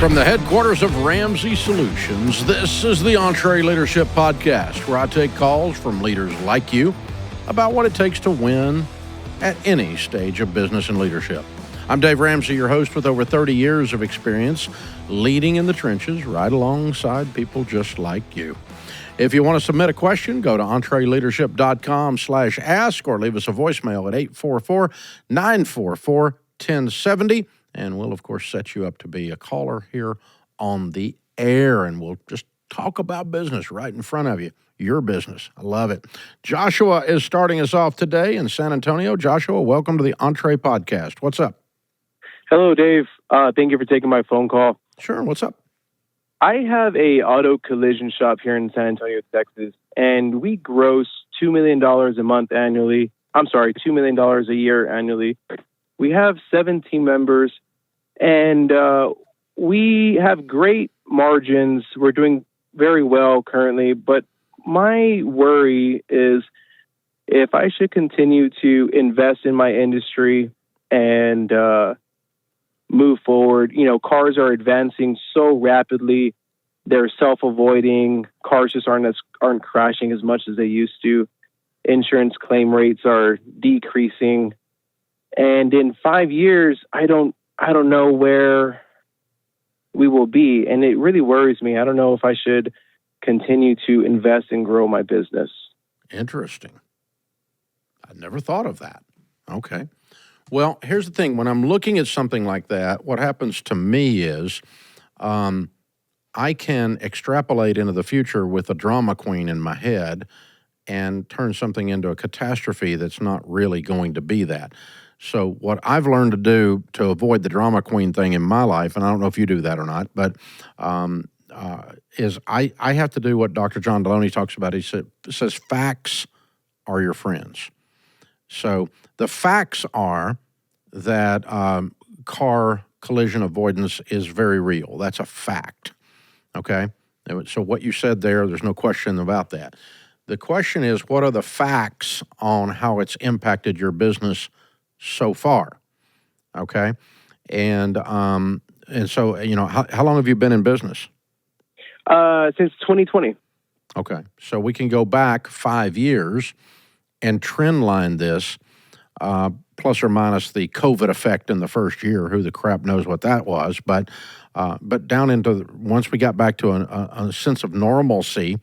From the headquarters of Ramsey Solutions, this is the EntreLeadership podcast, where I take calls from leaders like you about what it takes to win at any stage of business and leadership. I'm Dave Ramsey, your host with over 30 years of experience leading in the trenches right alongside people just like you. If you want to submit a question, go to EntreLeadership.com/ask or leave us a voicemail at 844-944-1070. And we'll, of course, set you up to be a caller here on the air. And we'll just talk about business right in front of you. Your business. I love it. Joshua is starting us off today in San Antonio. Joshua, welcome to the Entre Podcast. What's up? Hello, Dave. Thank you for taking my phone call. Sure. What's up? I have a auto collision shop here in San Antonio, Texas, and we gross $2 million a month annually. I'm sorry, $2 million a year annually. We have 17 members, and we have great margins. We're doing very well currently, but my worry is if I should continue to invest in my industry and move forward. You know, cars are advancing so rapidly. They're self-avoiding. Cars just aren't crashing as much as they used to. Insurance claim rates are decreasing. And in 5 years, I don't know where we will be. And it really worries me. I don't know if I should continue to invest and grow my business. Interesting. I never thought of that. Okay. Well, here's the thing. When I'm looking at something like that, what happens to me is I can extrapolate into the future with a drama queen in my head and turn something into a catastrophe that's not really going to be that. So what I've learned to do to avoid the drama queen thing in my life, and I don't know if you do that or not, but is I have to do what Dr. John Deloney talks about. He says facts are your friends. So the facts are that car collision avoidance is very real. That's a fact, okay? So what you said there's no question about that. The question is, what are the facts on how it's impacted your business so far, okay? And so, you know, how long have you been in business? Since 2020. Okay, so we can go back 5 years and trend line this, plus or minus the COVID effect in the first year. Who the crap knows what that was? But down into once we got back to a sense of normalcy,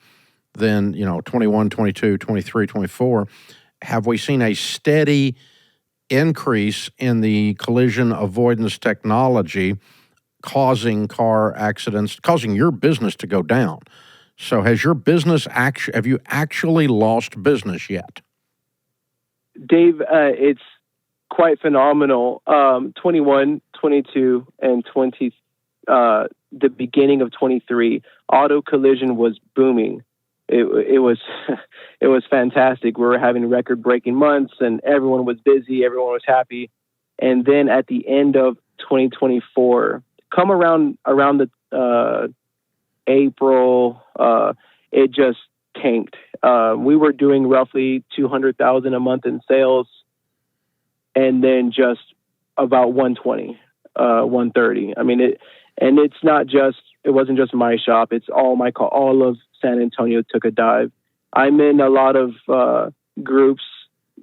then, you know, 21, 22, 23, 24, have we seen a steady increase in the collision avoidance technology causing car accidents, causing your business to go down? So has your business have you actually lost business yet? Dave, it's quite phenomenal. 21, 22, and 20, the beginning of 23, auto collision was booming. It was it was fantastic. We were having record-breaking months, and everyone was busy. Everyone was happy. And then at the end of 2024, come around the April, it just tanked. We were doing roughly $200,000 a month in sales, and then just about 120, 130. I mean, it wasn't just my shop. It's all of San Antonio took a dive. I'm in a lot of groups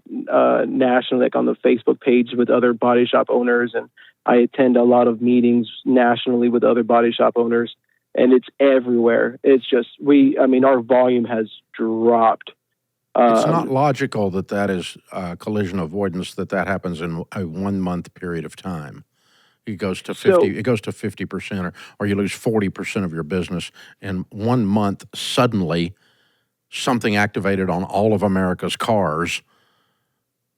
nationally, like on the Facebook page with other body shop owners, and I attend a lot of meetings nationally with other body shop owners, and it's everywhere. It's just our volume has dropped. It's not logical that is collision avoidance, that happens in a 1 month period of time. It goes to 50. It goes to 50%, or you lose 40% of your business in 1 month. Suddenly, something activated on all of America's cars.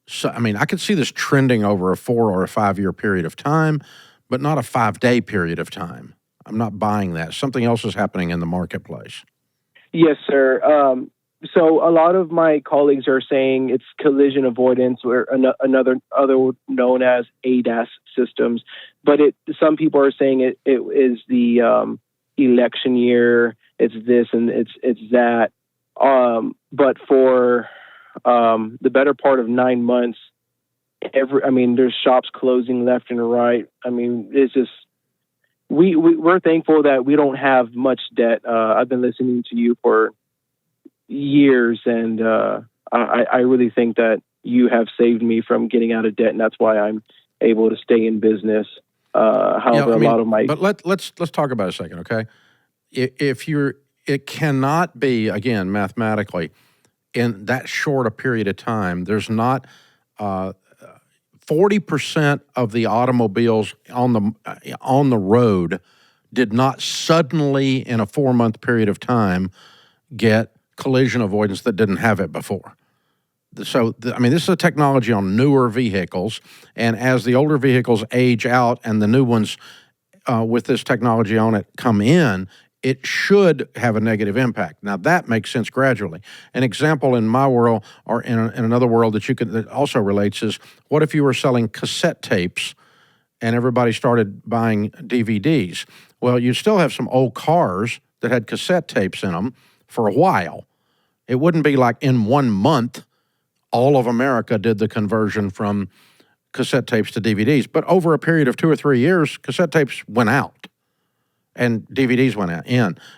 So, I mean, I could see this trending over a 4 or a 5 year period of time, but not a 5 day period of time. I'm not buying that. Something else is happening in the marketplace. Yes, sir. So a lot of my colleagues are saying it's collision avoidance, or other known as ADAS systems. But some people are saying it is the election year. It's this and it's that. But for the better part of 9 months, there's shops closing left and right. I mean, it's just we're thankful that we don't have much debt. I've been listening to you for years, and I really think that you have saved me from getting out of debt, and that's why I'm able to stay in business. However, a lot of my... But let's talk about it a second, okay? It cannot be, again, mathematically, in that short a period of time, there's not 40% of the automobiles on the road did not suddenly, in a 4-month period of time, get collision avoidance that didn't have it before. So, this is a technology on newer vehicles, and as the older vehicles age out and the new ones with this technology on it come in, it should have a negative impact. Now, that makes sense gradually. An example in my world, or in another world that also relates, is what if you were selling cassette tapes and everybody started buying DVDs? Well, you still have some old cars that had cassette tapes in them for a while. It wouldn't be like in 1 month, all of America did the conversion from cassette tapes to DVDs. But over a period of 2 or 3 years, cassette tapes went out and DVDs went out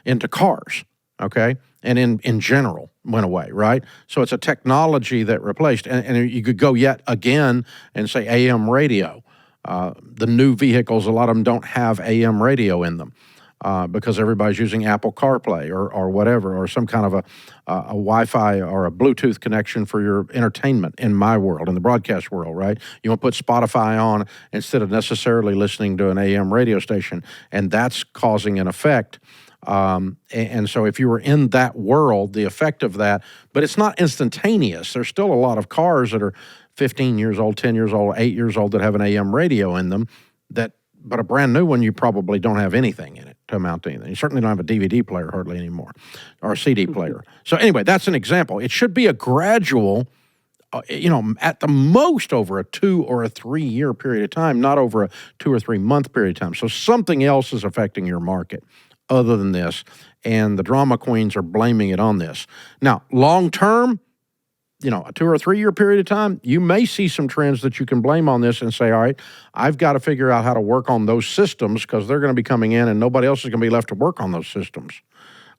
into cars, okay? And in general went away, right? So it's a technology that replaced. And you could go yet again and say AM radio. The new vehicles, a lot of them don't have AM radio in them. Because everybody's using Apple CarPlay or whatever, or some kind of a Wi-Fi or a Bluetooth connection for your entertainment in my world, in the broadcast world, right? You want to put Spotify on instead of necessarily listening to an AM radio station, and that's causing an effect. And so if you were in that world, the effect of that, but it's not instantaneous. There's still a lot of cars that are 15 years old, 10 years old, 8 years old that have an AM radio in them but a brand new one, you probably don't have anything in it to amount to anything. You certainly don't have a DVD player hardly anymore, or a CD player. So anyway, that's an example. It should be a gradual, at the most over a 2 or a 3 year period of time, not over a 2 or 3 month period of time. So something else is affecting your market other than this, and the drama queens are blaming it on this. Now, long term, a 2 or 3 year period of time, you may see some trends that you can blame on this and say, all right, I've got to figure out how to work on those systems because they're going to be coming in and nobody else is going to be left to work on those systems,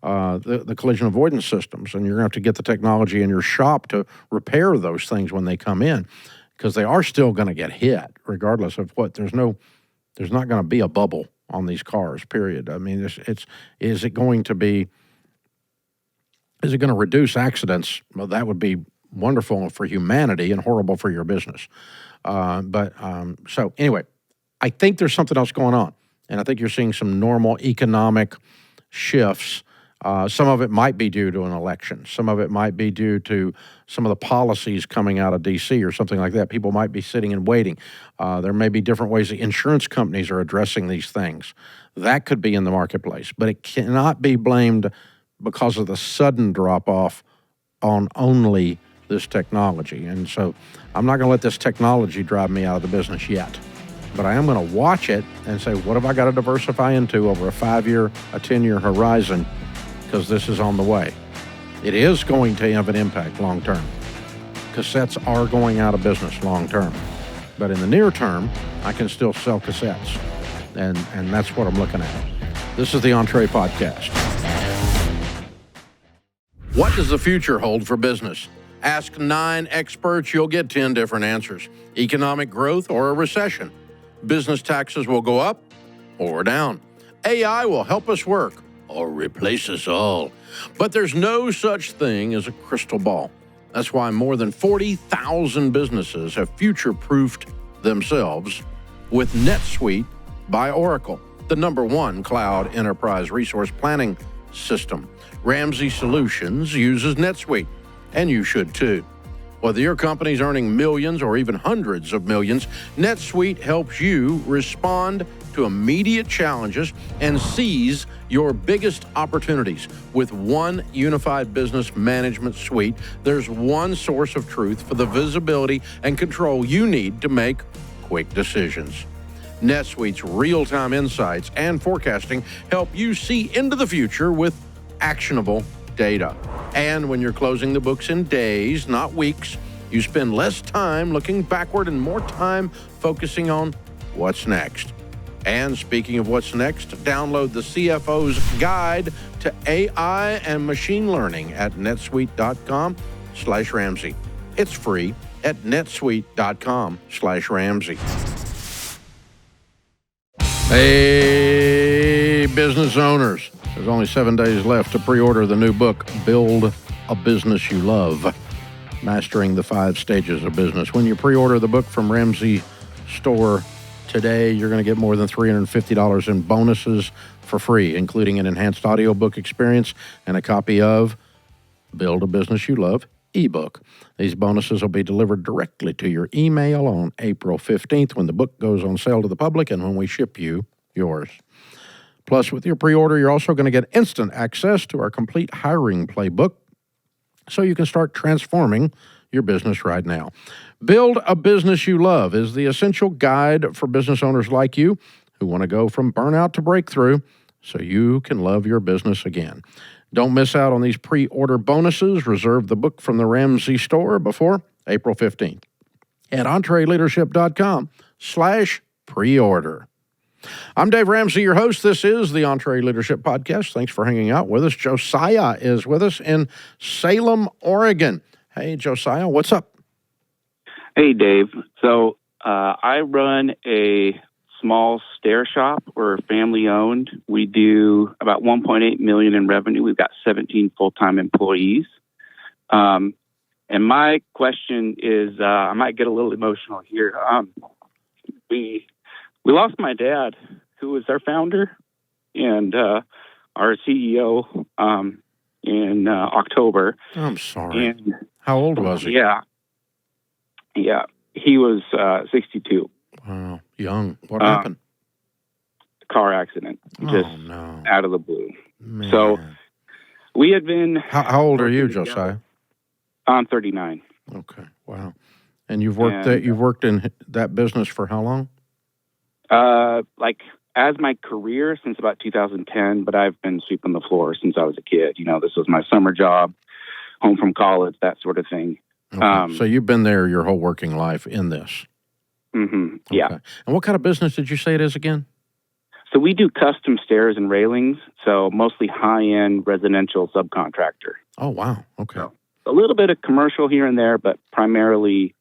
the collision avoidance systems. And you're going to have to get the technology in your shop to repair those things when they come in because they are still going to get hit regardless of what. There's not going to be a bubble on these cars, period. Is it going to reduce accidents? Well, that would be wonderful for humanity and horrible for your business. So anyway, I think there's something else going on. And I think you're seeing some normal economic shifts. Some of it might be due to an election. Some of it might be due to some of the policies coming out of D.C. or something like that. People might be sitting and waiting. There may be different ways the insurance companies are addressing these things. That could be in the marketplace. But it cannot be blamed because of the sudden drop-off on only this technology. And so I'm not going to let this technology drive me out of the business yet. But I am going to watch it and say, what have I got to diversify into over a 5-year, a 10-year horizon? Because this is on the way. It is going to have an impact long term. Cassettes are going out of business long term. But in the near term, I can still sell cassettes. And that's what I'm looking at. This is the Entree Podcast. What does the future hold for business? Ask 9 experts, you'll get 10 different answers. Economic growth or a recession. Business taxes will go up or down. AI will help us work or replace us all. But there's no such thing as a crystal ball. That's why more than 40,000 businesses have future-proofed themselves with NetSuite by Oracle, the #1 cloud enterprise resource planning system. Ramsey Solutions uses NetSuite, and you should too. Whether your company's earning millions or even hundreds of millions, NetSuite helps you respond to immediate challenges and seize your biggest opportunities. With one unified business management suite, there's one source of truth for the visibility and control you need to make quick decisions. NetSuite's real-time insights and forecasting help you see into the future with actionable data. And when you're closing the books in days, not weeks, you spend less time looking backward and more time focusing on what's next. And speaking of what's next, download the CFO's Guide to AI and Machine Learning at netsuite.com/Ramsey. It's free at netsuite.com/Ramsey. Hey, business owners. There's only 7 days left to pre-order the new book, Build a Business You Love, Mastering the 5 Stages of Business. When you pre-order the book from Ramsey Store today, you're going to get more than $350 in bonuses for free, including an enhanced audiobook experience and a copy of Build a Business You Love ebook. These bonuses will be delivered directly to your email on April 15th when the book goes on sale to the public and when we ship you yours. Plus, with your pre-order, you're also going to get instant access to our complete hiring playbook so you can start transforming your business right now. Build a Business You Love is the essential guide for business owners like you who want to go from burnout to breakthrough so you can love your business again. Don't miss out on these pre-order bonuses. Reserve the book from the Ramsey Store before April 15th at EntreLeadership.com/pre-order. I'm Dave Ramsey, your host. This is the EntreLeadership Podcast. Thanks for hanging out with us. Josiah is with us in Salem, Oregon. Hey, Josiah, what's up? Hey, Dave. So I run a small stair shop. We're family-owned. We do about $1.8 million in revenue. We've got 17 full-time employees. And my question is, I might get a little emotional here. We lost my dad, who was our founder and our CEO in October. I'm sorry. And, how old was he? Yeah. He was 62. Wow, young. What happened? Car accident. Just no. out of the blue. Man. So we had been... How old are you, Josiah? I'm 39. Okay, wow. And you've worked in that business for how long? As my career since about 2010, but I've been sweeping the floor since I was a kid. This was my summer job, home from college, that sort of thing. Okay. So you've been there your whole working life in this? Mm-hmm. Okay. Yeah. And what kind of business did you say it is again? So we do custom stairs and railings, so mostly high-end residential subcontractor. Oh, wow. Okay. So a little bit of commercial here and there, but primarily,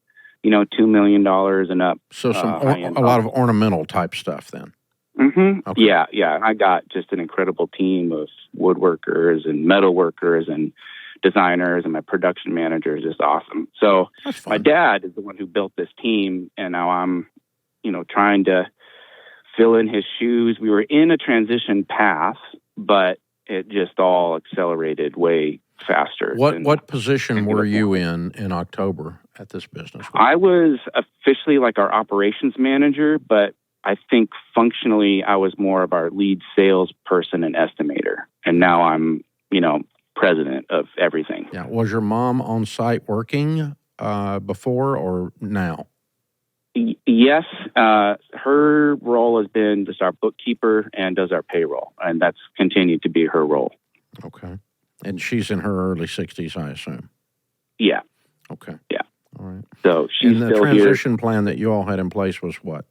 $2 million and up. So a lot of ornamental type stuff then? Mm-hmm. Okay. Yeah. I got just an incredible team of woodworkers and metal workers and designers, and my production manager is just awesome. So my dad is the one who built this team, and now I'm, trying to fill in his shoes. We were in a transition path, but it just all accelerated way faster. What position were you in October at this business? I was officially like our operations manager, but I think functionally I was more of our lead sales person and estimator. And now I'm, president of everything. Yeah. Was your mom on site working before or now? Yes. Her role has been just our bookkeeper and does our payroll. And that's continued to be her role. Okay. And she's in her early 60s, I assume? Yeah. Okay. Yeah. All right. So she's and the still transition plan that you all had in place was what?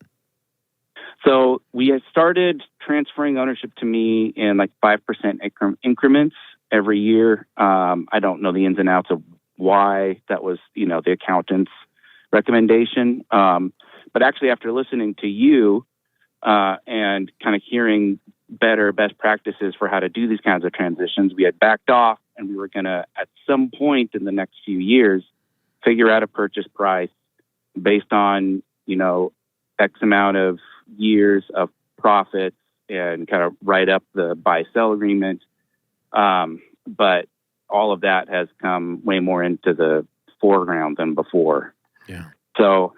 So we had started transferring ownership to me in 5% increments every year. I don't know the ins and outs of why that was, the accountant's recommendation. But actually, after listening to you and kind of hearing better best practices for how to do these kinds of transitions, we had backed off, and we were going to, at some point in the next few years, figure out a purchase price based on, X amount of years of profits and kind of write up the buy-sell agreement. But all of that has come way more into the foreground than before. Yeah. So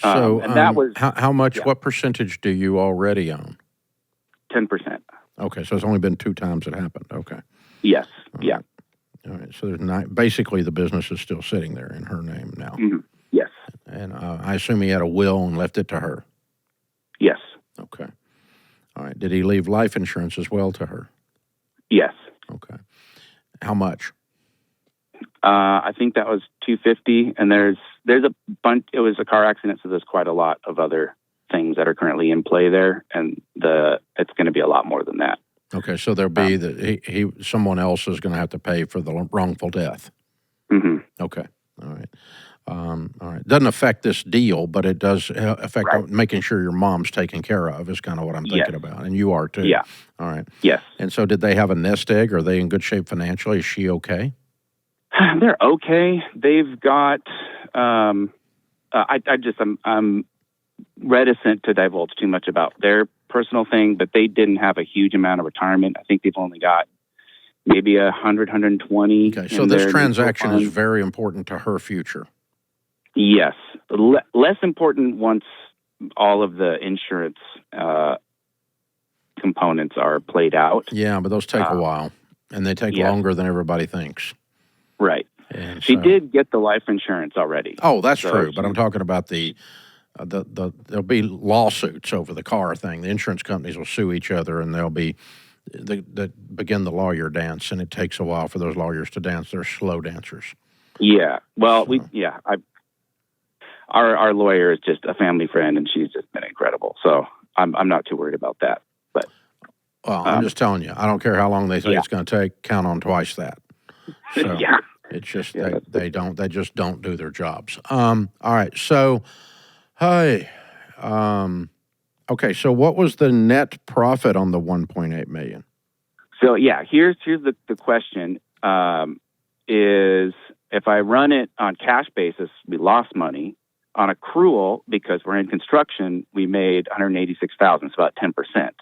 and that was... How much, what percentage do you already own? 10%. Okay, so it's only been 2 times it happened. Okay. Yes. All yeah. Right. All right, so there's basically the business is still sitting there in her name now. Mm-hmm. Yes. And I assume he had a will and left it to her. Yes. Okay. All right. Did he leave life insurance as well to her? Yes. Okay. How much? I think that was $250, and there's a bunch. It was a car accident, so there's quite a lot of other things that are currently in play there, and it's going to be a lot more than that. Okay, so there'll be someone else is going to have to pay for the wrongful death. Mm-hmm. Okay, all right. All right. Doesn't affect this deal, but it does affect making sure your mom's taken care of is kind of what I'm thinking about. And you are too. Yeah. All right. Yes. And so did they have a nest egg? Are they in good shape financially? Is she okay? They're okay. They've got, I'm reticent to divulge too much about their personal thing, but they didn't have a huge amount of retirement. I think they've only got maybe 120. Okay. So this transaction is very important to her future. Yes. Less important once all of the insurance components are played out. Yeah, but those take a while, and they take longer than everybody thinks. Right. And she did get the life insurance already. Oh, that's true. But I'm talking about there'll be lawsuits over the car thing. The insurance companies will sue each other, and there'll be that begin the lawyer dance, and it takes a while for those lawyers to dance. They're slow dancers. Yeah. Well, our lawyer is just a family friend, and she's just been incredible. So I'm not too worried about that. But I'm just telling you, I don't care how long they say it's going to take. Count on twice that. So it's just they just don't do their jobs. All right. So, hey, okay. So what was the net profit on the $1.8 million? So here's the question: is if I run it on cash basis, we lost money. On accrual, because we're in construction, we made $186,000. It's about 10%.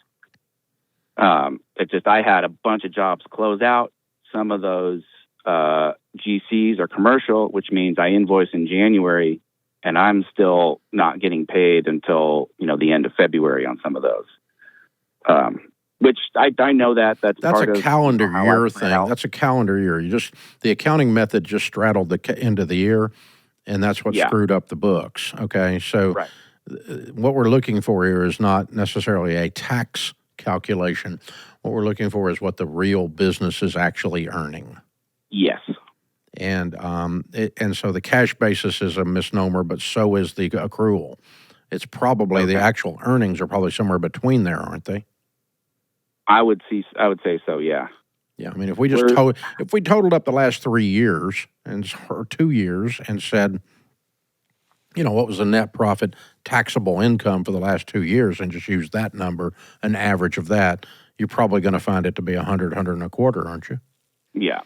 I had a bunch of jobs close out. Some of those GCs are commercial, which means I invoice in January, and I'm still not getting paid until the end of February on some of those. Which I know that's part a of calendar year thing. Out. That's a calendar year. The accounting method just straddled the end of the year. And that's what screwed up the books, okay? So what we're looking for here is not necessarily a tax calculation. What we're looking for is what the real business is actually earning. Yes. And so the cash basis is a misnomer, but so is the accrual. It's probably the actual earnings are probably somewhere between there, aren't they? I would say so, yeah. Yeah, I mean, if we totaled up the last 3 years or 2 years and said, what was the net profit taxable income for the last 2 years, and just use that number, an average of that, you're probably going to find it to be 100 and a quarter, aren't you? Yeah.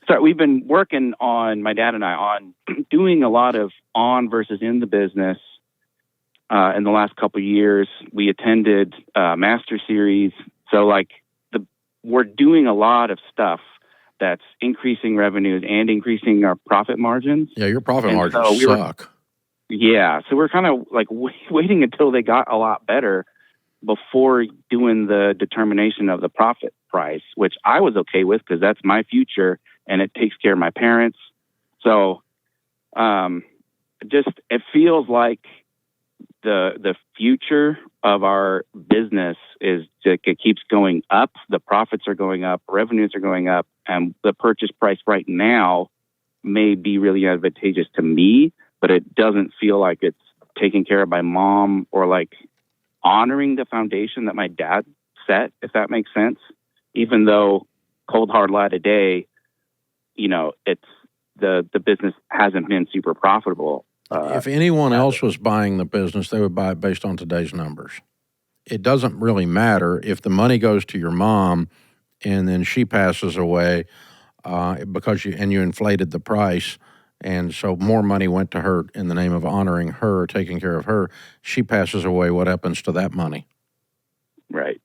So we've been working on, my dad and I, on doing a lot of on versus in the business. In the last couple of years, we attended Master Series. So we're doing a lot of stuff that's increasing revenues and increasing our profit margins. Yeah, your profit margins suck. So we're kind of waiting until they got a lot better before doing the determination of the profit price, which I was okay with because that's my future and it takes care of my parents. So it feels like the future of our business is it keeps going up. The profits are going up, revenues are going up, and the purchase price right now may be really advantageous to me, but it doesn't feel like it's taking care of my mom or honoring the foundation that my dad set, if that makes sense. Even though cold hard light a day, it's the business hasn't been super profitable. If anyone else was buying the business, they would buy it based on today's numbers. It doesn't really matter if the money goes to your mom and then she passes away because you inflated the price, and so more money went to her in the name of honoring her, taking care of her. She passes away. What happens to that money? Right.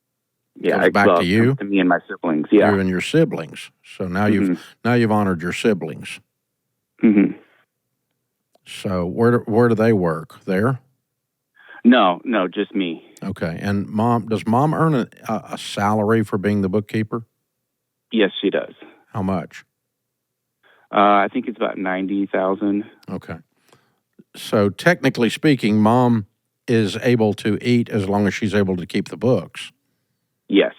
Yeah, it goes back to you, to me and my siblings. Yeah, you and your siblings. So now you've honored your siblings. Mm-hmm. So where do they work? There? No, just me. Okay. And does mom earn a salary for being the bookkeeper? Yes, she does. How much? I think it's about $90,000. Okay. So technically speaking, mom is able to eat as long as she's able to keep the books. Yes.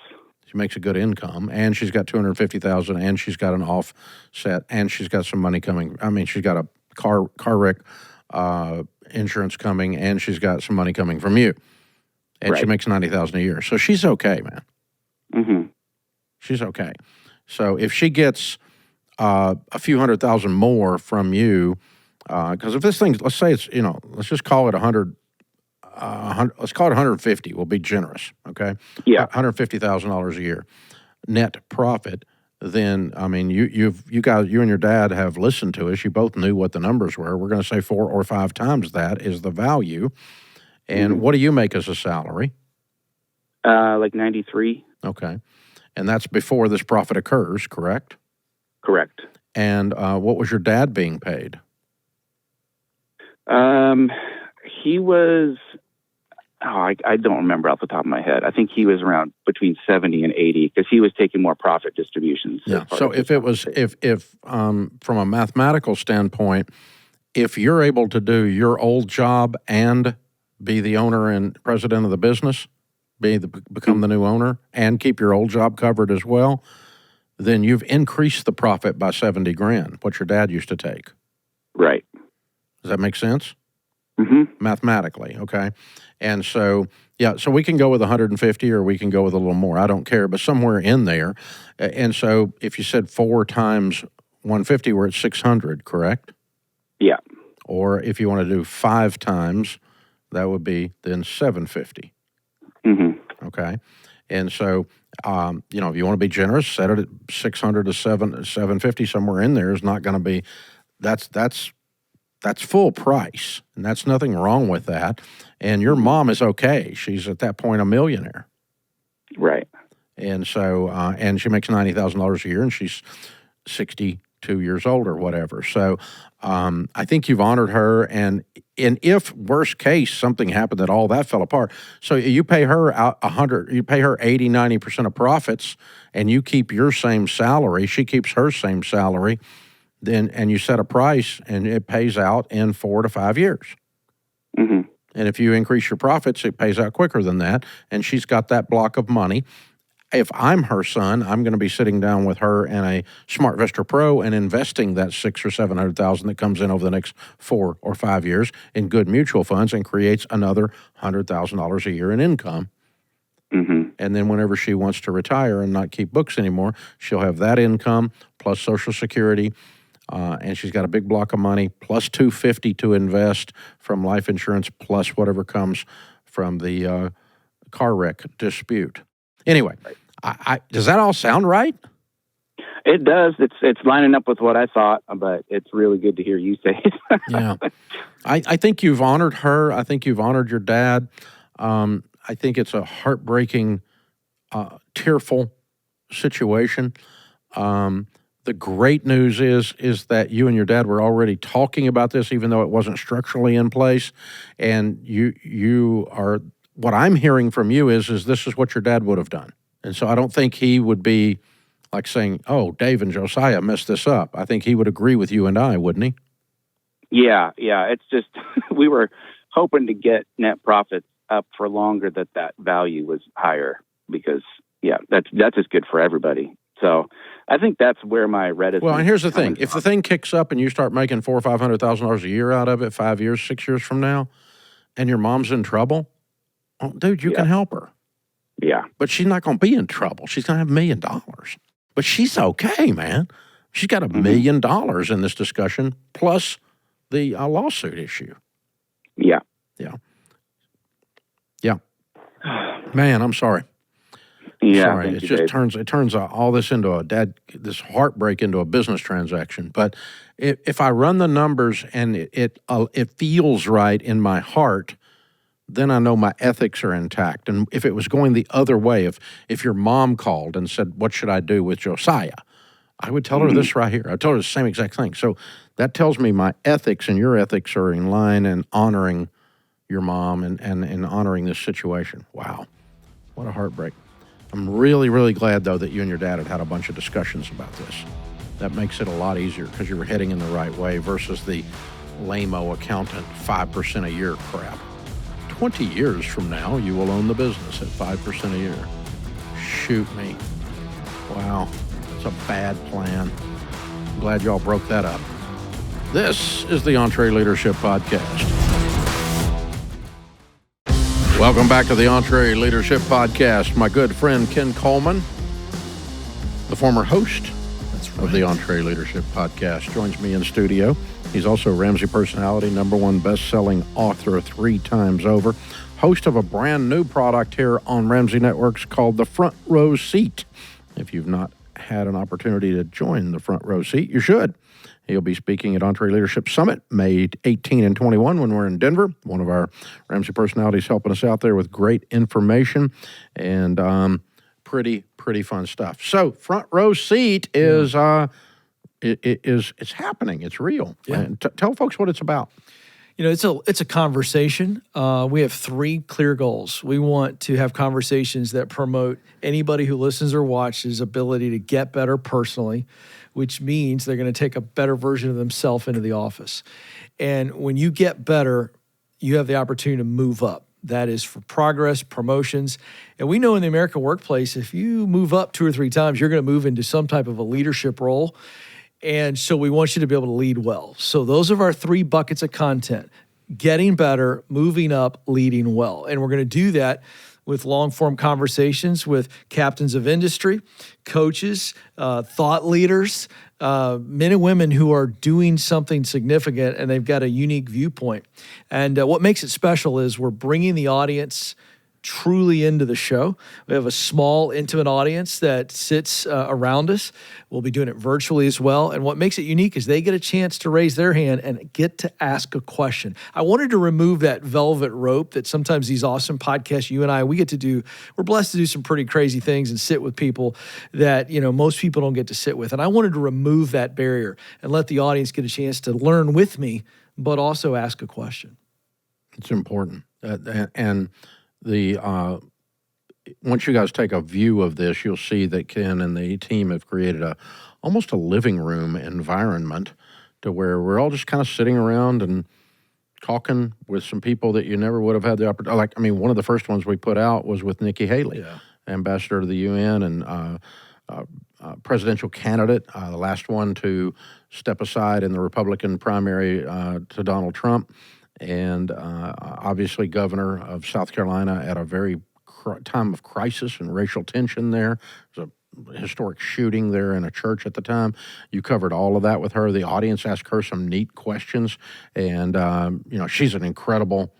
She makes a good income, and she's got $250,000, and she's got an offset, and she's got some money coming. I mean, she's got a car wreck insurance coming, and she's got some money coming from you. and she Right. makes $90,000 a year. So she's okay, man. Mm-hmm. She's okay. So if she gets a few $100,000 more from you, because if this thing, let's say it's, let's just call it 100, let's call it 150. We'll be generous, okay? Yeah. $150,000 a year net profit. Then I mean, you and your dad have listened to us. You both knew what the numbers were. We're going to say 4 or 5 times that is the value. And what do you make as a salary? Like 93. Okay. And that's before this profit occurs, correct? Correct. And what was your dad being paid? He was, I don't remember off the top of my head. I think he was around between 70 and 80 because he was taking more profit distributions. Yeah. So if it was, if from a mathematical standpoint, if you're able to do your old job and be the owner and president of the business, become the new owner and keep your old job covered as well, then you've increased the profit by 70 grand, what your dad used to take. Right. Does that make sense? Mm-hmm. Mathematically, okay? And so, yeah, so we can go with 150 or we can go with a little more. I don't care, but somewhere in there. And so if you said 4 times 150, we're at 600, correct? Yeah. Or if you want to do 5 times, that would be then 750. Mm-hmm. Okay? And so, if you want to be generous, set it at 600 to 750, somewhere in there is not going to be, that's full price, and that's nothing wrong with that. And your mom is okay. She's at that point a millionaire. Right. And so, and she makes $90,000 a year, and she's 62 years old or whatever. So I think you've honored her. And if worst case, something happened that all that fell apart, so you pay her out 100, you pay her 80, 90% of profits, and you keep your same salary, she keeps her same salary, then, and you set a price and it pays out in 4 to 5 years. Mm-hmm. And if you increase your profits, it pays out quicker than that. And she's got that block of money. If I'm her son, I'm going to be sitting down with her and a SmartVestor Pro and investing that $600,000 or $700,000 that comes in over the next 4 or 5 years in good mutual funds and creates another $100,000 a year in income. Mm-hmm. And then whenever she wants to retire and not keep books anymore, she'll have that income plus Social Security. And she's got a big block of money plus $250 to invest from life insurance plus whatever comes from the car wreck dispute. Anyway, does that all sound right? It does. It's lining up with what I thought, but it's really good to hear you say it. Yeah. I think you've honored her. I think you've honored your dad. I think it's a heartbreaking, tearful situation. The great news is that you and your dad were already talking about this, even though it wasn't structurally in place. And you are, what I'm hearing from you is this is what your dad would have done. And so I don't think he would be like saying, oh, Dave and Josiah messed this up. I think he would agree with you and I, wouldn't he? Yeah. It's just, we were hoping to get net profits up for longer that value was higher because, that's just good for everybody. So I think that's where my reticence. Well, and here's the thing: if the thing kicks up and you start making $400,000 or $500,000 a year out of it, 5 years, 6 years from now, and your mom's in trouble, oh, dude, you can help her. Yeah, but she's not going to be in trouble. She's going to have $1 million, but she's okay, man. She's got $1 million in this discussion plus the lawsuit issue. Yeah. Man, I'm sorry. Yeah, sorry. It just turns all this into this heartbreak into a business transaction. But if I run the numbers and it feels right in my heart, then I know my ethics are intact. And if it was going the other way, if your mom called and said, "What should I do with Josiah?" I would tell her this right here. I told her the same exact thing. So that tells me my ethics and your ethics are in line and honoring your mom and honoring this situation. Wow, what a heartbreak. I'm really, really glad, though, that you and your dad had a bunch of discussions about this. That makes it a lot easier because you were heading in the right way versus the lame-o accountant 5% a year crap. 20 years from now, you will own the business at 5% a year. Shoot me. Wow, it's a bad plan. I'm glad y'all broke that up. This is the EntreLeadership Podcast. Welcome back to the EntreLeadership Podcast. My good friend Ken Coleman, the former host of the EntreLeadership Podcast, joins me in studio. He's also a Ramsey personality, #1 best-selling author 3 times over, host of a brand new product here on Ramsey Networks called The Front Row Seat. If you've not had an opportunity to join the Front Row Seat, you should. He'll be speaking at EntreLeadership Summit, May 18 and 21 when we're in Denver. One of our Ramsey personalities helping us out there with great information and pretty fun stuff. So, Front Row Seat is it's happening. It's real. Yeah. And tell folks what it's about. You know, it's a conversation. We have 3 clear goals. We want to have conversations that promote anybody who listens or watches ability to get better personally, which means they're going to take a better version of themselves into the office. And when you get better, you have the opportunity to move up. That is for progress, promotions. And we know in the American workplace, if you move up 2 or 3 times, you're going to move into some type of a leadership role. And so we want you to be able to lead well. So those are our 3 buckets of content: getting better, moving up, leading well. And we're going to do that with long-form conversations with captains of industry, coaches, thought leaders, men and women who are doing something significant and they've got a unique viewpoint. And what makes it special is we're bringing the audience truly into the show. We have a small, intimate audience that sits around us. We'll be doing it virtually as well. And what makes it unique is they get a chance to raise their hand and get to ask a question. I wanted to remove that velvet rope that sometimes these awesome podcasts, you and I, we get to do. We're blessed to do some pretty crazy things and sit with people that, you know, most people don't get to sit with. And I wanted to remove that barrier and let the audience get a chance to learn with me, but also ask a question. It's important. And once you guys take a view of this, you'll see that Ken and the team have created almost a living room environment to where we're all just kind of sitting around and talking with some people that you never would have had the opportunity. One of the first ones we put out was with Nikki Haley, ambassador to the UN and presidential candidate, the last one to step aside in the Republican primary to Donald Trump. And obviously governor of South Carolina at a very time of crisis and racial tension there. There's a historic shooting there in a church at the time. You covered all of that with her. The audience asked her some neat questions. And, she's an incredible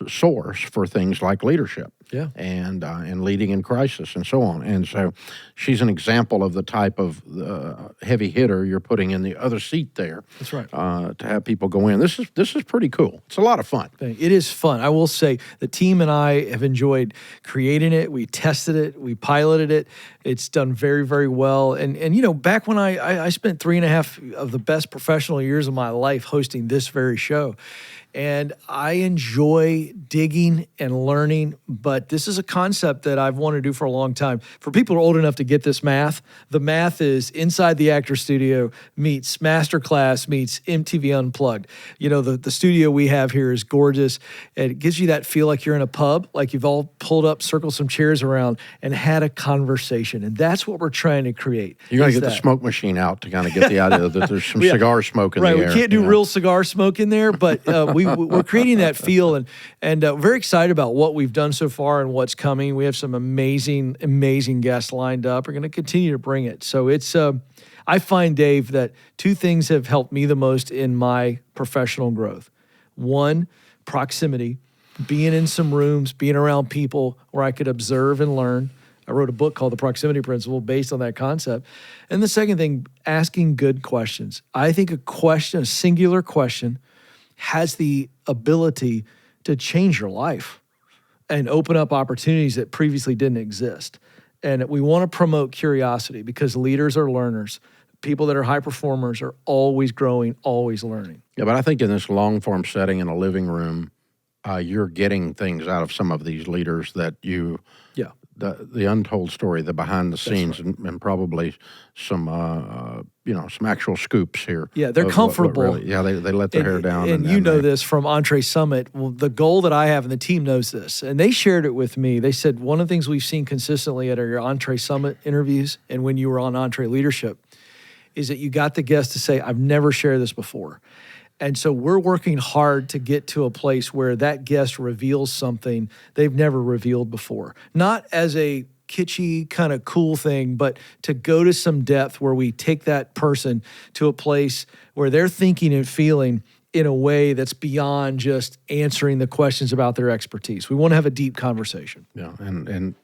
source for things like leadership and leading in crisis and so on. And so she's an example of the type of heavy hitter you're putting in the other seat there. That's right. To have people go in. This is pretty cool. It's a lot of fun. It is fun. I will say the team and I have enjoyed creating it. We tested it. We piloted it. It's done very, very well. And back when I spent 3.5 of the best professional years of my life hosting this very show. And I enjoy digging and learning, but this is a concept that I've wanted to do for a long time. For people who are old enough to get this math, the math is Inside the Actor Studio meets Masterclass meets MTV Unplugged. You know, the studio we have here is gorgeous. It gives you that feel like you're in a pub, like you've all pulled up, circled some chairs around, and had a conversation. And that's what we're trying to create. You got to get the smoke machine out to kind of get the idea that there's some cigar smoke in the air. Right, we can't do real cigar smoke in there, but we're creating that feel, and very excited about what we've done so far and what's coming. We have some amazing guests lined up. We're going to continue to bring it. So it's I find, Dave, that 2 things have helped me the most in my professional growth. 1, proximity, being in some rooms, being around people where I could observe and learn. I wrote a book called The Proximity Principle based on that concept. And the second thing, asking good questions. I think a singular question, has the ability to change your life and open up opportunities that previously didn't exist. And we want to promote curiosity because leaders are learners. People that are high performers are always growing, always learning. Yeah, but I think in this long-form setting in a living room, you're getting things out of some of these leaders that the untold story, the behind the scenes, right. and probably some some actual scoops here. Yeah, they're comfortable. They let their hair down. And you know this from Entre Summit. Well, the goal that I have, and the team knows this, and they shared it with me. They said one of the things we've seen consistently at our Entre Summit interviews and when you were on EntreLeadership is that you got the guest to say, I've never shared this before. And so we're working hard to get to a place where that guest reveals something they've never revealed before. Not as a kitschy kind of cool thing, but to go to some depth where we take that person to a place where they're thinking and feeling in a way that's beyond just answering the questions about their expertise. We want to have a deep conversation. Yeah, and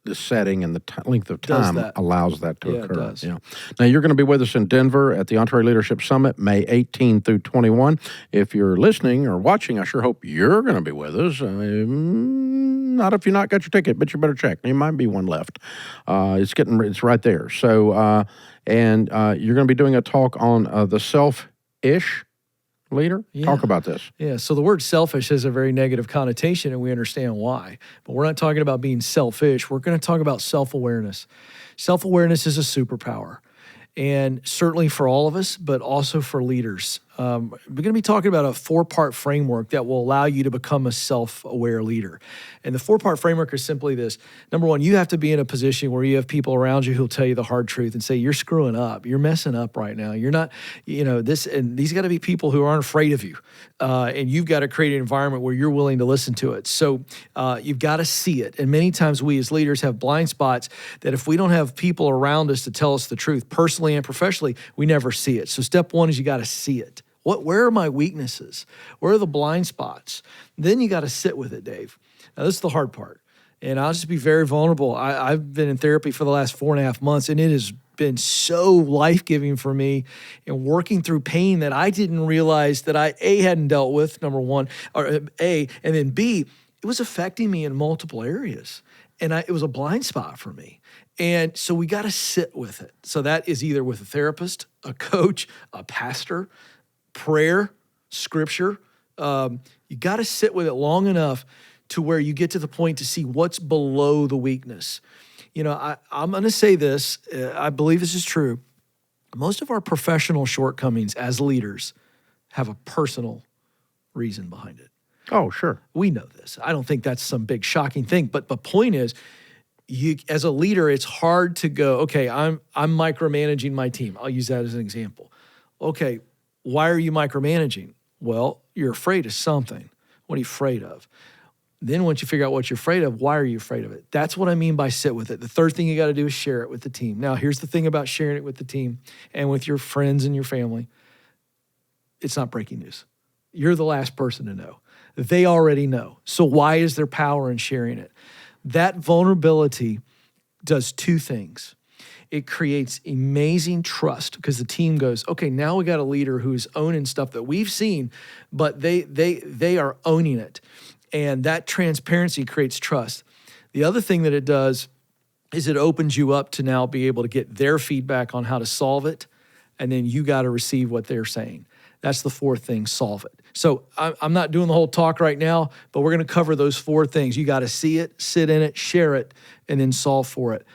the setting and the length of Does time that. allows that to Yeah, it occur. does. Yeah. Now, you're going to be with us in Denver at the EntreLeadership Summit, May 18 through 21. If you're listening or watching, I sure hope you're going to be with us. Not if you not got your ticket, but you better check. There might be one left. It's right there. So, you're going to be doing a talk on the self-ish leader. Yeah. Talk about this. Yeah, so the word selfish has a very negative connotation, and we understand why. But we're not talking about being selfish. We're going to talk about self-awareness. Self-awareness is a superpower, and certainly for all of us, but also for leaders. We're going to be talking about a 4-part framework that will allow you to become a self-aware leader. And the 4-part framework is simply this. Number one, you have to be in a position where you have people around you who'll tell you the hard truth and say, you're screwing up. You're messing up right now. You're not, this, and these got to be people who aren't afraid of you. And you've got to create an environment where you're willing to listen to it. So you've got to see it. And many times we as leaders have blind spots that if we don't have people around us to tell us the truth, personally and professionally, we never see it. So step one is you got to see it. Where are my weaknesses? Where are the blind spots? Then you got to sit with it, Dave. Now, this is the hard part. And I'll just be very vulnerable. I've been in therapy for the last 4.5 months, and it has been so life-giving for me in working through pain that I didn't realize that I, A, hadn't dealt with, number one, or A, and then B, it was affecting me in multiple areas. And it was a blind spot for me. And so we got to sit with it. So that is either with a therapist, a coach, a pastor, prayer, scripture. You got to sit with it long enough to where you get to the point to see what's below the weakness. I'm going to say this. I believe this is true. Most of our professional shortcomings as leaders have a personal reason behind it. Oh, sure. We know this. I don't think that's some big shocking thing. But the point is, you as a leader, it's hard to go, okay, I'm micromanaging my team. I'll use that as an example. Okay, why are you micromanaging? Well, you're afraid of something. What are you afraid of? Then once you figure out what you're afraid of, why are you afraid of it? That's what I mean by sit with it. The third thing you got to do is share it with the team. Now, here's the thing about sharing it with the team and with your friends and your family. It's not breaking news. You're the last person to know. They already know. So why is there power in sharing it? That vulnerability does 2 things. It creates amazing trust because the team goes, okay, now we got a leader who's owning stuff that we've seen, but they are owning it. And that transparency creates trust. The other thing that it does is it opens you up to now be able to get their feedback on how to solve it, and then you got to receive what they're saying. That's the 4th thing, solve it. So I'm not doing the whole talk right now, but we're going to cover those 4 things. You got to see it, sit in it, share it, and then solve for it.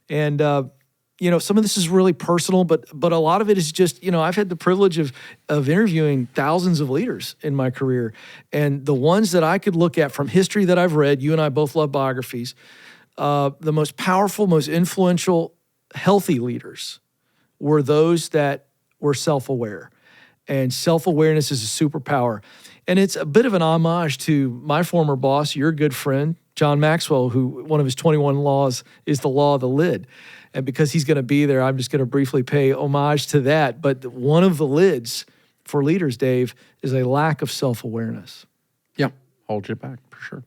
And some of this is really personal, but a lot of it is just, I've had the privilege of interviewing thousands of leaders in my career. And the ones that I could look at from history that I've read, you and I both love biographies, the most powerful, most influential, healthy leaders were those that were self-aware. And self-awareness is a superpower. And it's a bit of an homage to my former boss, your good friend, John Maxwell, who one of his 21 laws is the law of the lid. And because he's going to be there, I'm just going to briefly pay homage to that. But one of the lids for leaders, Dave, is a lack of self-awareness. Yeah, holds you back for sure.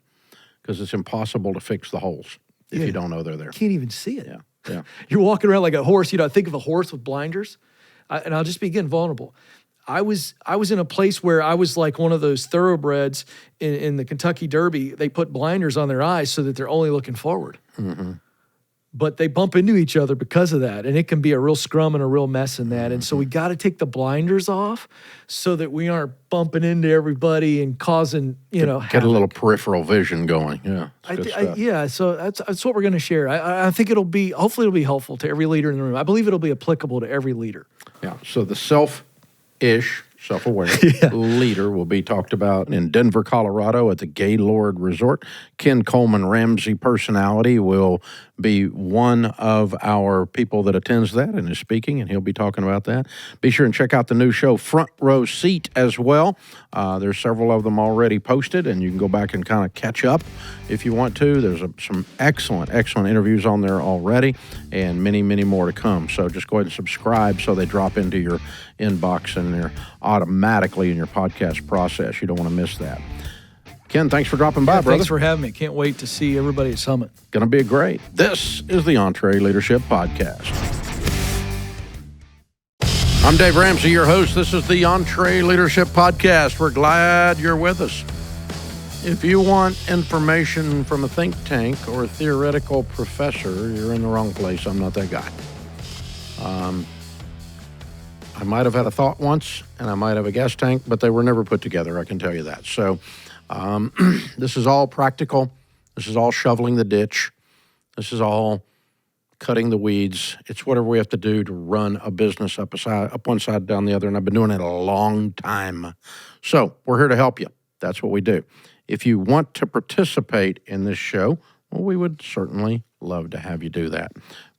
Because it's impossible to fix the holes if you don't know they're there. You can't even see it. Yeah. You're walking around like a horse. I think of a horse with blinders. And I'll just be, again, vulnerable. I was in a place where I was like one of those thoroughbreds in the Kentucky Derby. They put blinders on their eyes so that they're only looking forward. Mm-hmm. But they bump into each other because of that. And it can be a real scrum and a real mess in that. And so we got to take the blinders off so that we aren't bumping into everybody and causing, Get a little peripheral vision going. Yeah. So that's what we're going to share. I think hopefully it'll be helpful to every leader in the room. I believe it'll be applicable to every leader. Yeah. So the self-ish self-aware leader will be talked about in Denver, Colorado at the Gaylord Resort. Ken Coleman, Ramsey personality, will be one of our people that attends that and is speaking, and he'll be talking about that. Be sure and check out the new show, Front Row Seat, as well. There's several of them already posted, and you can go back and kind of catch up if you want to. There's some excellent interviews on there already, and many, many more to come. So just go ahead and subscribe so they drop into your inbox and they're automatically in your podcast process. You don't want to miss that. Ken, thanks for dropping by, brother. Thanks for having me. Can't wait to see everybody at Summit. Going to be great. This is the EntreLeadership Podcast. I'm Dave Ramsey, your host. This is the EntreLeadership Podcast. We're glad you're with us. If you want information from a think tank or a theoretical professor, you're in the wrong place. I'm not that guy. I might have had a thought once, and I might have a gas tank, but they were never put together, I can tell you that. So this is all practical. This is all shoveling the ditch. This is all cutting the weeds. It's whatever we have to do to run a business up one side, down the other, and I've been doing it a long time. So we're here to help you. That's what we do. If you want to participate in this show, well, we would certainly love to have you do that.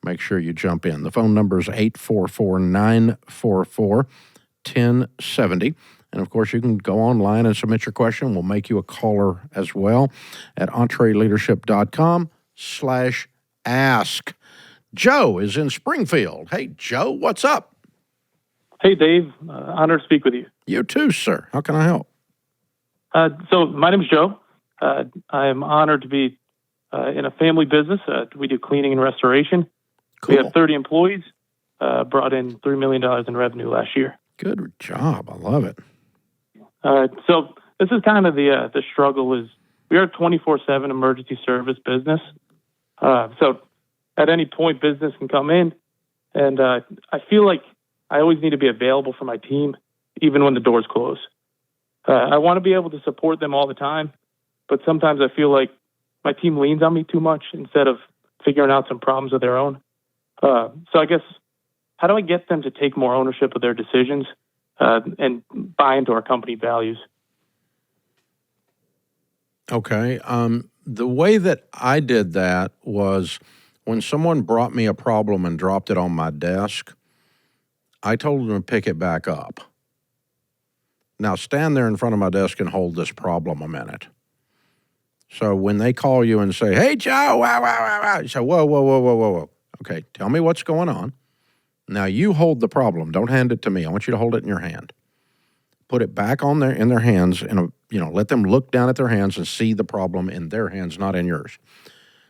Make sure you jump in. The phone number is 844-944-1070. And, of course, you can go online and submit your question. We'll make you a caller as well at EntreLeadership.com/ask. Joe is in Springfield. Hey, Joe, what's up? Hey, Dave. Honored to speak with you. You too, sir. How can I help? So my name is Joe. I am honored to be in a family business. We do cleaning and restoration. Cool. We have 30 employees, brought in $3 million in revenue last year. Good job. I love it. So this is kind of the struggle is we are a 24/7 emergency service business. So at any point, business can come in, and I feel like I always need to be available for my team, even when the doors close. I want to be able to support them all the time, but sometimes I feel like my team leans on me too much instead of figuring out some problems of their own. So I guess, how do I get them to take more ownership of their decisions and buy into our company values? Okay. The way that I did that was when someone brought me a problem and dropped it on my desk, I told them to pick it back up. Now, stand there in front of my desk and hold this problem a minute. So when they call you and say, hey, Joe, you say, whoa. Okay, tell me what's going on. Now, you hold the problem. Don't hand it to me. I want you to hold it in your hand. Put it back in their hands, and let them look down at their hands and see the problem in their hands, not in yours.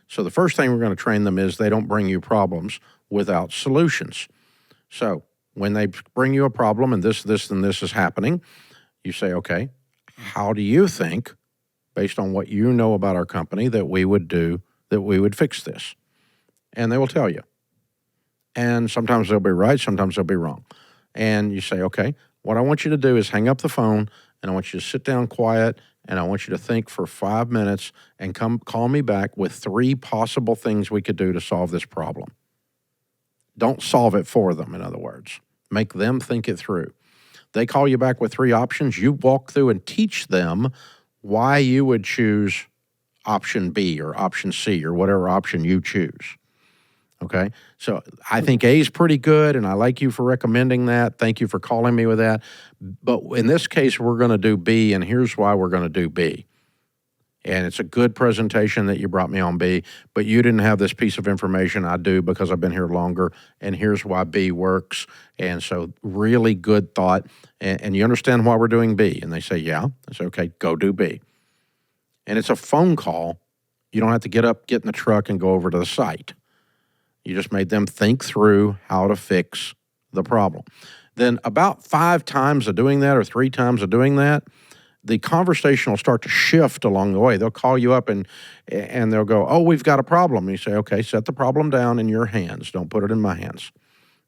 So the first thing we're going to train them is they don't bring you problems without solutions. So when they bring you a problem and this, and this is happening, you say, okay, how do you think, based on what you know about our company, that we would fix this? And they will tell you. And sometimes they'll be right, sometimes they'll be wrong. And you say, okay, what I want you to do is hang up the phone, and I want you to sit down quiet, and I want you to think for 5 minutes and call me back with 3 possible things we could do to solve this problem. Don't solve it for them, in other words. Make them think it through. They call you back with 3 options. You walk through and teach them why you would choose option B or option C or whatever option you choose. Okay? So I think A is pretty good, and I like you for recommending that. Thank you for calling me with that. But in this case, we're going to do B, and here's why we're going to do B. And it's a good presentation that you brought me on B, but you didn't have this piece of information. I do because I've been here longer, and here's why B works. And so really good thought. And you understand why we're doing B? And they say, yeah. I say, okay, go do B. And it's a phone call. You don't have to get up, get in the truck, and go over to the site. You just made them think through how to fix the problem. Then about 5 times of doing that or 3 times of doing that, the conversation will start to shift along the way. They'll call you up and they'll go, oh, we've got a problem. And you say, okay, set the problem down in your hands. Don't put it in my hands.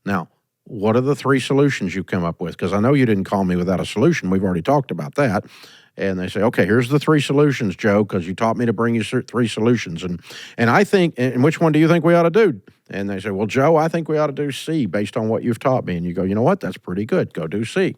Now, what are the 3 solutions you come up with? Because I know you didn't call me without a solution. We've already talked about that. And they say, okay, here's the 3 solutions, Joe, because you taught me to bring you 3 solutions. And I think, and which one do you think we ought to do? And they say, well, Joe, I think we ought to do C based on what you've taught me. And you go, you know what? That's pretty good. Go do C.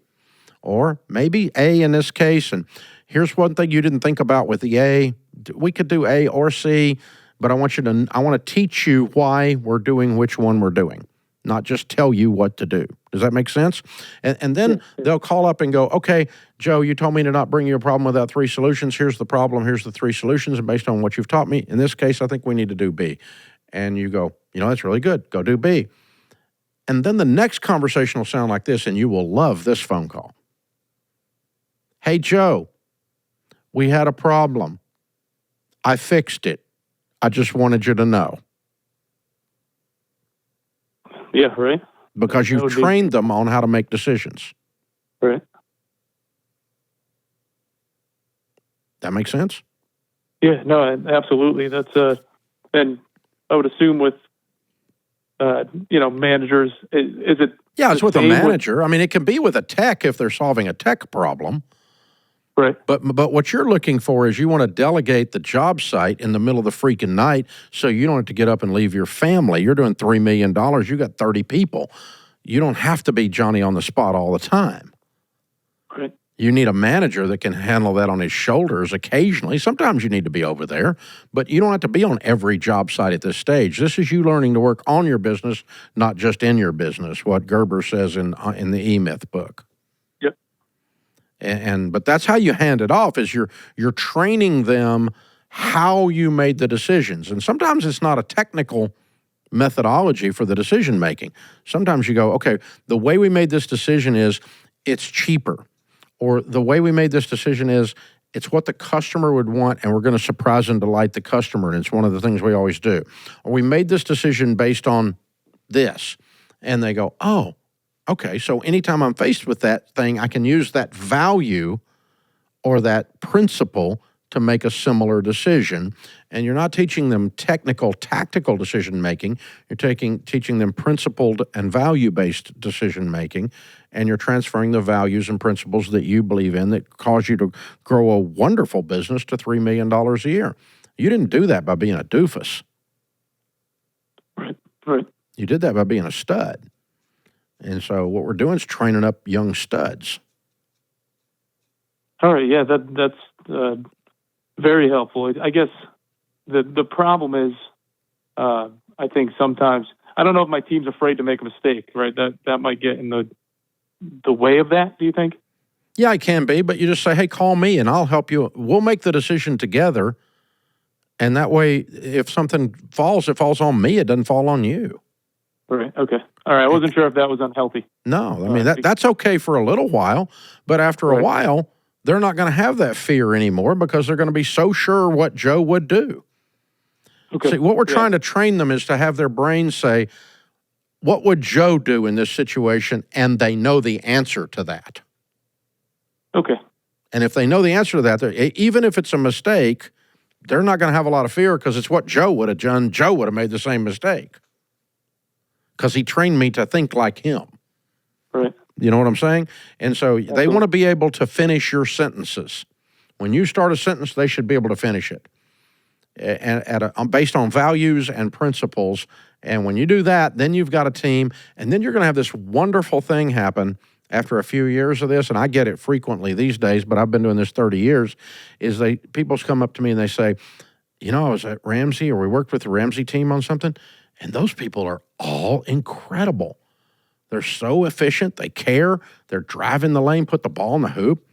Or maybe A in this case, and here's one thing you didn't think about with the A. We could do A or C, but I want to teach you why we're doing which one we're doing, not just tell you what to do. Does that make sense? And then they'll call up and go, okay, Joe, you told me to not bring you a problem without 3 solutions. Here's the problem. Here's the 3 solutions. And based on what you've taught me, in this case, I think we need to do B. And you go, that's really good. Go do B. And then the next conversation will sound like this, and you will love this phone call. Hey, Joe, we had a problem. I fixed it. I just wanted you to know. Yeah, right. Because you've trained them on how to make decisions. Right. That makes sense? Yeah, no, absolutely. That's and I would assume with managers, is it? Yeah, it's with a manager. I mean, it can be with a tech if they're solving a tech problem. Right. But what you're looking for is you want to delegate the job site in the middle of the freaking night so you don't have to get up and leave your family. You're doing $3 million. You got 30 people. You don't have to be Johnny on the spot all the time. Right. You need a manager that can handle that on his shoulders occasionally. Sometimes you need to be over there, but you don't have to be on every job site at this stage. This is you learning to work on your business, not just in your business, what Gerber says in the E-Myth book. Yep. But that's how you hand it off, is you're training them how you made the decisions. And sometimes it's not a technical methodology for the decision making. Sometimes you go, okay, the way we made this decision is it's cheaper. Or the way we made this decision is it's what the customer would want, and we're going to surprise and delight the customer, and it's one of the things we always do. Or we made this decision based on this. And they go, oh, okay, so anytime I'm faced with that thing, I can use that value or that principle to make a similar decision. And you're not teaching them technical, tactical decision-making. You're teaching them principled and value-based decision-making, and you're transferring the values and principles that you believe in that cause you to grow a wonderful business to $3 million a year. You didn't do that by being a doofus. Right. You did that by being a stud. And so what we're doing is training up young studs. All right. Yeah, that's very helpful. I guess the problem is, I think sometimes, I don't know if my team's afraid to make a mistake, right? That might get in the way of that, do you think? Yeah, it can be, but you just say, hey, call me and I'll help you. We'll make the decision together. And that way, if something falls, it falls on me. It doesn't fall on you. Right. Okay. All right. I wasn't sure if that was unhealthy. No, I mean, that's okay for a little while, but after a while, they're not going to have that fear anymore because they're going to be so sure what Joe would do. Okay. See, what we're trying to train them is to have their brains say, what would Joe do in this situation? And they know the answer to that. Okay. And if they know the answer to that, even if it's a mistake, they're not going to have a lot of fear because it's what Joe would have done. Joe would have made the same mistake because he trained me to think like him. Right. You know what I'm saying? And so they want to be able to finish your sentences. When you start a sentence, they should be able to finish it based on values and principles. And when you do that, then you've got a team, and then you're going to have this wonderful thing happen after a few years of this, and I get it frequently these days, but I've been doing this 30 years, is people come up to me and they say, I was at Ramsey, or we worked with the Ramsey team on something, and those people are all incredible. They're so efficient. They care. They're driving the lane, put the ball in the hoop.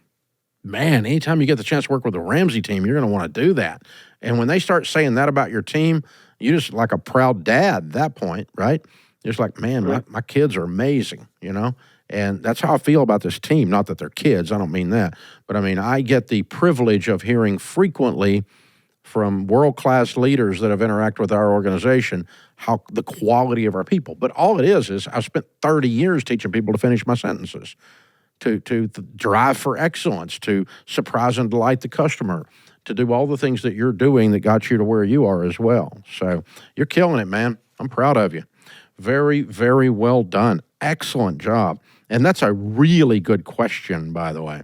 Man, anytime you get the chance to work with the Ramsey team, you're going to want to do that. And when they start saying that about your team, you just like a proud dad at that point, right? You're just like, man, my kids are amazing, And that's how I feel about this team. Not that they're kids. I don't mean that. But, I get the privilege of hearing frequently from world-class leaders that have interacted with our organization how the quality of our people. But all it is I've spent 30 years teaching people to finish my sentences, to drive for excellence, to surprise and delight the customer, to do all the things that you're doing that got you to where you are as well. So you're killing it, man. I'm proud of you. Very, very well done. Excellent job. And that's a really good question, by the way.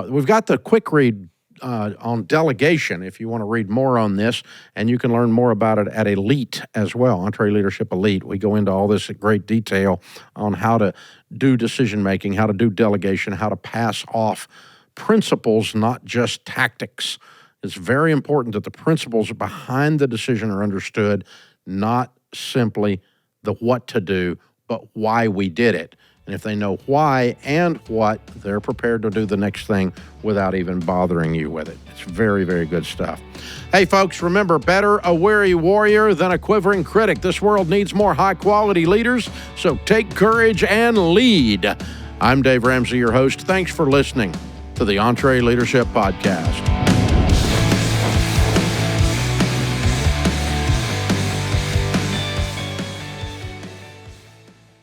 We've got the quick read on delegation if you want to read more on this, and you can learn more about it at Elite as well, EntreLeadership Elite. We go into all this in great detail on how to do decision-making, how to do delegation, how to pass off principles, not just tactics. It's very important that the principles behind the decision are understood, not simply the what to do, but why we did it. And if they know why and what, they're prepared to do the next thing without even bothering you with it. It's very, very good stuff. Hey, folks, remember, better a weary warrior than a quivering critic. This world needs more high-quality leaders, so take courage and lead. I'm Dave Ramsey, your host. Thanks for listening to the EntreLeadership Podcast.